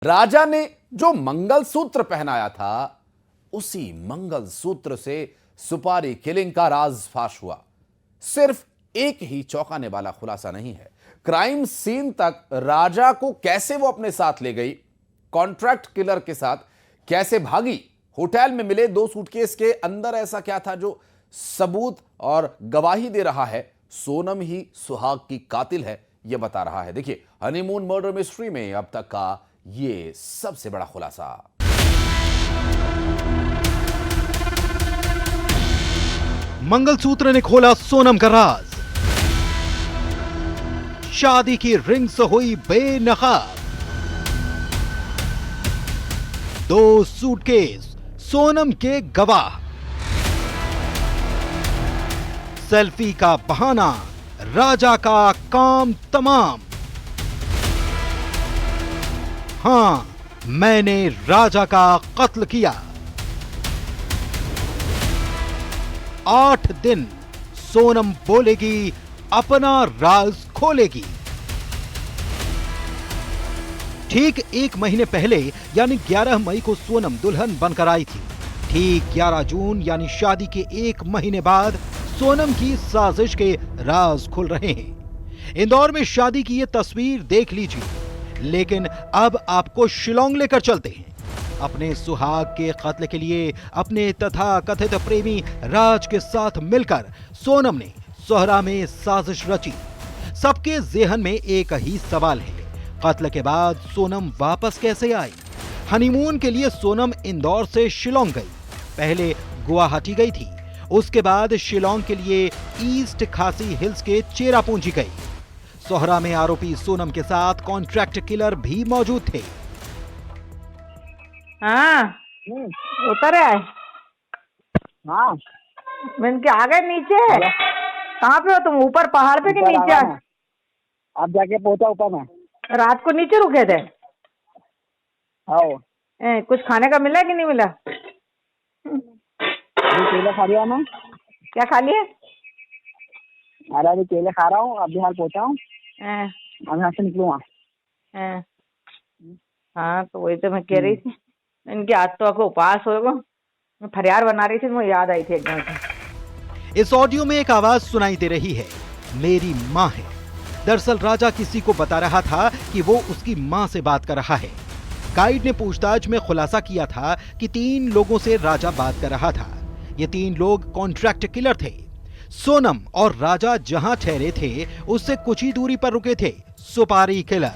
राजा ने जो मंगलसूत्र पहनाया था, उसी मंगलसूत्र से सुपारी किलिंग का राज फाश हुआ। सिर्फ एक ही चौंकाने वाला खुलासा नहीं है, क्राइम सीन तक राजा को कैसे वो अपने साथ ले गई, कॉन्ट्रैक्ट किलर के साथ कैसे भागी, होटल में मिले 2 सूटकेस के अंदर ऐसा क्या था जो सबूत और गवाही दे रहा है सोनम ही सुहाग की कातिल है, यह बता रहा है। देखिए हनीमून मर्डर मिस्ट्री में अब तक का ये सबसे बड़ा खुलासा। मंगलसूत्र ने खोला सोनम का राज। शादी की रिंग से हुई बेनकाब। 2 सूटकेस सोनम के गवाह। सेल्फी का बहाना, राजा का काम तमाम। हां, मैंने राजा का कत्ल किया। 8 दिन सोनम बोलेगी, अपना राज खोलेगी। ठीक 1 महीने पहले यानी 11 मई को सोनम दुल्हन बनकर आई थी। ठीक 11 जून यानी शादी के 1 महीने बाद सोनम की साजिश के राज खुल रहे हैं। इंदौर में शादी की ये तस्वीर देख लीजिए, लेकिन अब आपको शिलोंग लेकर चलते हैं। अपने सुहाग के कत्ल के लिए अपने तथा कथित प्रेमी राज के साथ मिलकर सोनम ने सोहरा में साजिश रची। सबके ज़हन में एक ही सवाल है, कत्ल के बाद सोनम वापस कैसे आई? हनीमून के लिए सोनम इंदौर से शिलोंग गई। पहले गुवाहाटी गई थी, उसके बाद शिलोंग के लिए ईस्ट खासी हिल्स के चेरापूंजी गई। सोहरा में आरोपी सोनम के साथ कॉन्ट्रैक्ट किलर भी मौजूद थे। हाँ उतर आए। हाँ मैंने क्या आ गए नीचे? कहाँ पे हो तुम? ऊपर पहाड़ पे कि नीचे? अब जाके पहुंचा ऊपर में। रात को नीचे रुके थे? हाँ कुछ खाने का मिला कि नहीं मिला? अभी केले खा लिया मैं। क्या खा लिए? अरे अभी केले खा रहा हूँ, अभी हाल पहुंचा हूँ, अब यहाँ से निकलूंगा। हाँ तो वही तो मैं कह रही थी, इनके आज तो आपको उपवास होगा। मैं फरियाद बना रही थी, मुझे याद आई थी एकदम से। इस ऑडियो में एक आवाज सुनाई दे रही है, मेरी माँ है। दरअसल राजा किसी को बता रहा था कि वो उसकी माँ से बात कर रहा है। गाइड ने पूछताछ में खुलासा किया था कि 3 लोगों से राजा बात कर रहा था। ये 3 लोग कॉन्ट्रैक्ट किलर थे। सोनम और राजा जहां ठहरे थे उससे कुछ ही दूरी पर रुके थे सुपारी किलर।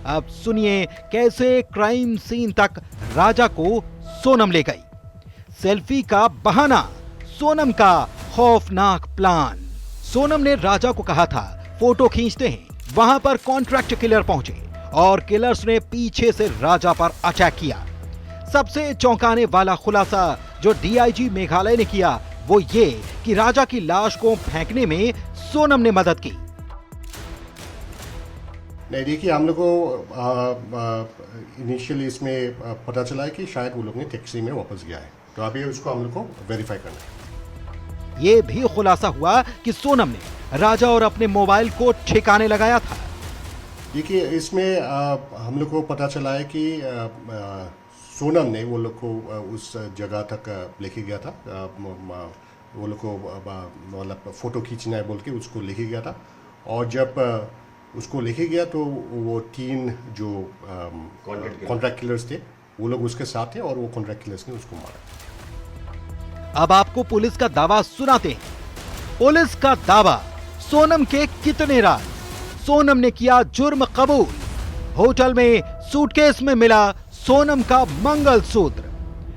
अब सुनिए कैसे क्राइम सीन तक राजा को सोनम ले गई। सेल्फी का बहाना, सोनम का खौफनाक प्लान। सोनम ने राजा को कहा था फोटो खींचते हैं। वहां पर कॉन्ट्रैक्ट किलर पहुंचे और किलर्स ने पीछे से राजा पर अटैक किया। सबसे चौंकाने वाला खुलासा जो डीआईजी मेघालय ने किया वो ये कि राजा की लाश को फेंकने में सोनम ने मदद की। नहीं देखिए, हम लोग को इनिशियली इसमें पता चला है कि शायद वो लोग ने टैक्सी में वापस गया है, तो अभी उसको हम लोग को वेरीफाई करना है। ये भी खुलासा हुआ कि सोनम ने राजा और अपने मोबाइल को ठिकाने लगाया था। देखिए इसमें हम लोग को पता चला है कि सोनम ने वो लोग को उस जगह तक लेके गया था। वो लोग को मतलब फ़ोटो खींचना है बोल के उसको लेके गया था, और जब उसको लेके गया तो वो 3 जो कॉन्ट्रैक्ट किलर्स थे वो लोग उसके साथ थे और वो कॉन्ट्रैक्ट किलर्स ने उसको मारा। अब आपको पुलिस का दावा सुनाते हैं। पुलिस का दावा, सोनम के कितने राज। सोनम ने किया जुर्म कबूल। होटल में सूटकेस में मिला सोनम का मंगलसूत्र।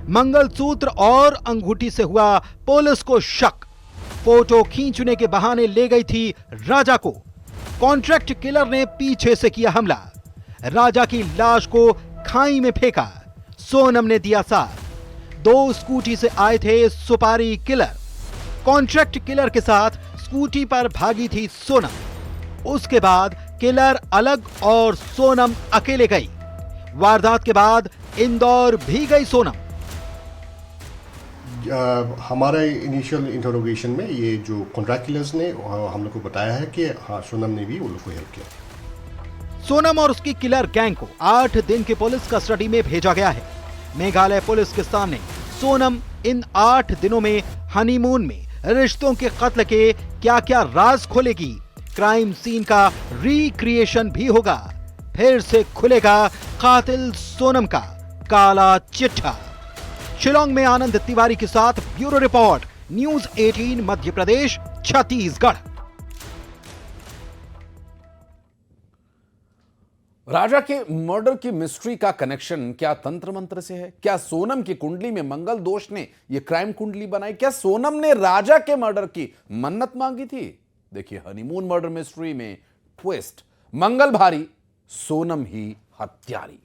मंगलसूत्र और अंगूठी से हुआ पुलिस को शक। फोटो खींचने के बहाने ले गई थी राजा को। कॉन्ट्रैक्ट किलर ने पीछे से किया हमला। राजा की लाश को खाई में फेंका। सोनम ने दिया साथ। 2 स्कूटी से आए थे सुपारी किलर। कॉन्ट्रैक्ट किलर के साथ स्कूटी पर भागी थी सोनम। उसके बाद किलर अलग और सोनम अकेले गई। वारदात के बाद इंदौर भी गई सोनम। हमारे इनिशियल इंटरोगेशन में ये जो कॉन्ट्रैक्ट किलर्स ने हम लोग को बताया है कि हाँ, सोनम ने भी उन लोग को हेल्प किया। सोनम और उसकी किलर गैंग को 8 दिन की पुलिस कस्टडी में भेजा गया है। मेघालय पुलिस के सामने सोनम इन 8 दिनों में हनीमून में रिश्तों के कत्ल के क्या क्या राज खोलेगी। क्राइम सीन का रिक्रिएशन भी होगा। फिर से खुलेगा कातिल सोनम का काला चिट्ठा। शिलोंग में आनंद तिवारी के साथ bureau report, news 18 Madhya Pradesh, Chhattisgarh. राजा के मर्डर की मिस्ट्री का कनेक्शन क्या तंत्र मंत्र से है? क्या सोनम की कुंडली में मंगल दोष ने यह क्राइम कुंडली बनाई? क्या सोनम ने राजा के मर्डर की मन्नत मांगी थी? देखिए हनीमून मर्डर मिस्ट्री में ट्विस्ट, मंगल भारी, सोनम ही हत्यारी।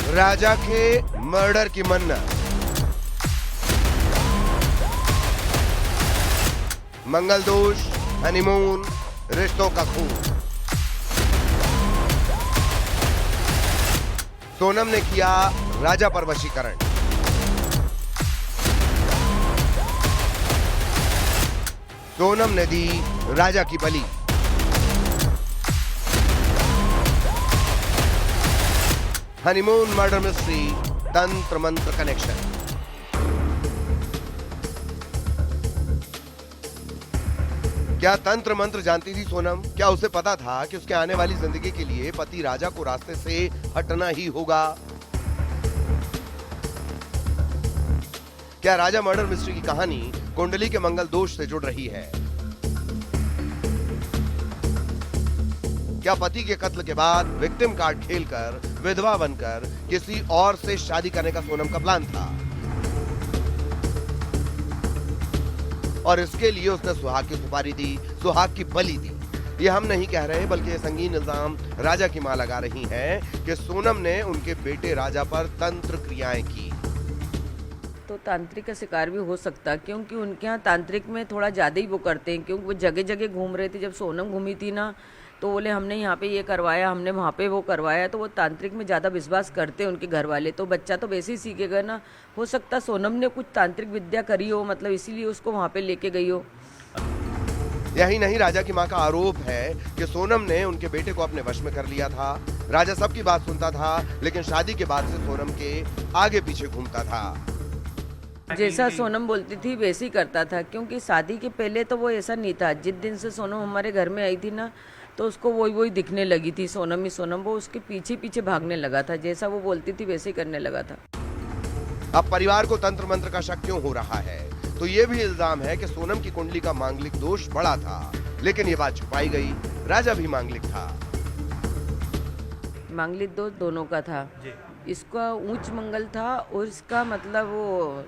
राजा के मर्डर की मन्नत, मंगल दोष, हनीमून, रिश्तों का खून। सोनम ने किया राजा पर वशीकरण। सोनम ने दी राजा की बलि। हनीमून मर्डर मिस्ट्री, तंत्र मंत्र कनेक्शन। क्या तंत्र मंत्र जानती थी सोनम? क्या उसे पता था कि उसके आने वाली जिंदगी के लिए पति राजा को रास्ते से हटना ही होगा? क्या राजा मर्डर मिस्ट्री की कहानी कुंडली के मंगल दोष से जुड़ रही है? क्या पति के कत्ल के बाद विक्टिम कार्ड खेलकर विधवा बनकर किसी और से शादी करने का सोनम का प्लान था और इसके लिए उसने सुहाग की सुपारी दी, सुहाग की बलि दी। ये हम नहीं कह रहे, बल्कि ये संगीन इल्जाम राजा की मां लगा रही हैं कि सोनम ने उनके बेटे राजा पर तंत्र क्रियाएं की। तो तांत्रिक का शिकार भी हो सकता, क्योंकि उनके यहाँ तांत्रिक में थोड़ा ज्यादा ही वो करते हैं। क्योंकि वो जगह जगह घूम रहे थे। जब सोनम घूमी थी ना, तो बोले हमने यहाँ पे ये करवाया, हमने वहाँ पे वो करवाया। तो वो तांत्रिक में ज़्यादा विश्वास करते हैं उनके घर वाले। तो बच्चा तो वैसे ही सीखेगा ना। हो सकता सोनम ने कुछ तांत्रिक विद्या करी हो, मतलब इसीलिए उसको वहाँ पे लेके गई हो। यही नहीं, राजा की मां का आरोप है कि सोनम ने उनके बेटे को अपने वश में कर लिया था। राजा सबकी बात सुनता था, लेकिन शादी के बाद से सोनम के आगे पीछे घूमता था। जैसा सोनम बोलती थी वैसे ही करता था। क्योंकि शादी के पहले तो वो ऐसा नहीं था। जिस दिन से सोनम हमारे घर में आई थी ना, तो उसको वही दिखने लगी थी, सोनम ही सोनम। वो उसके पीछे पीछे भागने लगा था। जैसा वो बोलती थी वैसे ही करने लगा था। अब परिवार को तंत्र मंत्र का शक क्यों हो रहा है? तो ये भी इल्जाम है कि सोनम की कुंडली का मांगलिक दोष बड़ा था, लेकिन ये बात छुपाई गई। राजा भी मांगलिक था। मांगलिक दोष दोनों का था। इसका उच्च मंगल था और इसका मतलब वो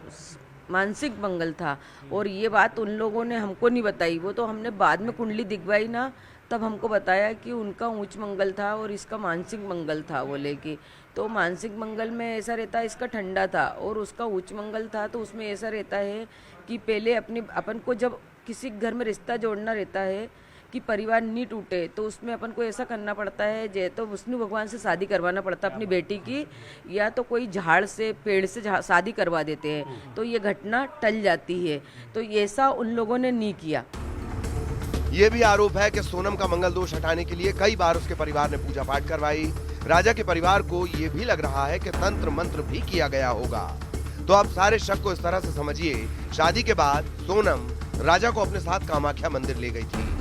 मानसिक मंगल था। और ये बात उन लोगों ने हमको नहीं बताई। वो तो हमने बाद में कुंडली दिखवाई ना, तब हमको बताया कि उनका उच्च मंगल था और इसका मानसिक मंगल था। बोले कि तो मानसिक मंगल में ऐसा रहता है, इसका ठंडा था, और उसका उच्च मंगल था तो उसमें ऐसा रहता है कि पहले अपन को जब किसी घर में रिश्ता जोड़ना रहता है कि परिवार नहीं टूटे, तो उसमें अपन को ऐसा करना पड़ता है। जय तो विष्णु भगवान से शादी करवाना पड़ता अपनी बेटी की, या तो कोई झाड़ से, पेड़ से शादी करवा देते हैं, तो ये घटना टल जाती है। तो ऐसा उन लोगों ने नहीं किया। ये भी आरोप है कि सोनम का मंगल दोष हटाने के लिए कई बार उसके परिवार ने पूजा पाठ करवाई। राजा के परिवार को ये भी लग रहा है कि तंत्र मंत्र भी किया गया होगा। तो आप सारे शक को इस तरह से समझिए, शादी के बाद सोनम राजा को अपने साथ कामाख्या मंदिर ले गई थी।